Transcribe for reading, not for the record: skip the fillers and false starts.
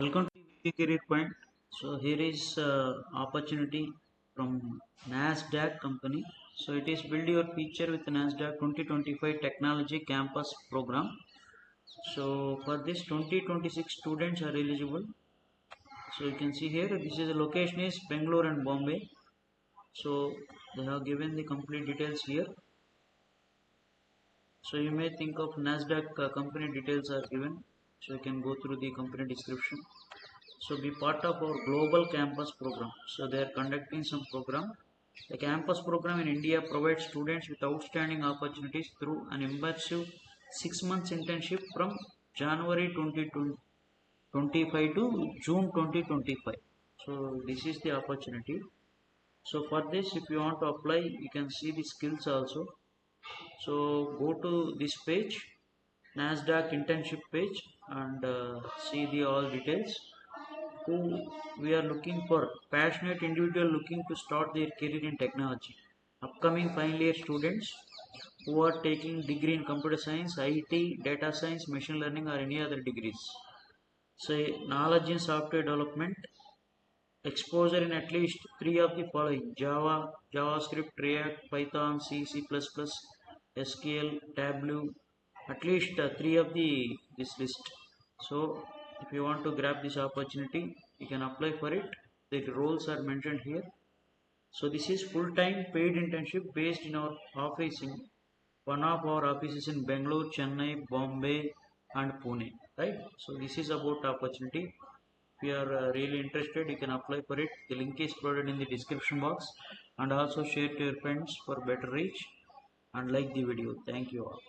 Welcome to the Career Point. So here is opportunity from Nasdaq company. So it is build your future with Nasdaq 2025 Technology Campus Program. So for this 2026 students are eligible. So you can see here this is the location is Bangalore and Bombay. So they have given the complete details here. So you may think of Nasdaq company details are given. So you can go through the company description. So be part of our global campus program. So they are conducting some program. The campus program in India provides students with outstanding opportunities through an immersive 6 months internship from January 2025 to June 2025. So this is the opportunity. So for this, if you want to apply, you can see the skills also. So go to this page, Nasdaq internship page, and see the all details. Who we are looking for passionate individual looking to start their career in technology, upcoming final year students who are taking degree in computer science, IT, data science, machine learning or any other degrees. Say knowledge in software development, exposure in at least three of the following: Java, JavaScript, React, Python, C++, SQL, Tableau, at least three of the this list. So if you want to grab this opportunity, you can apply for it. The roles are mentioned here. So this is full-time paid internship based in our office in one of our offices in Bangalore, Chennai, Bombay and Pune, right? So this is about opportunity. If you are really interested, you can apply for it. The link is provided in the description box, and also share to your friends for better reach and like the video. Thank you all.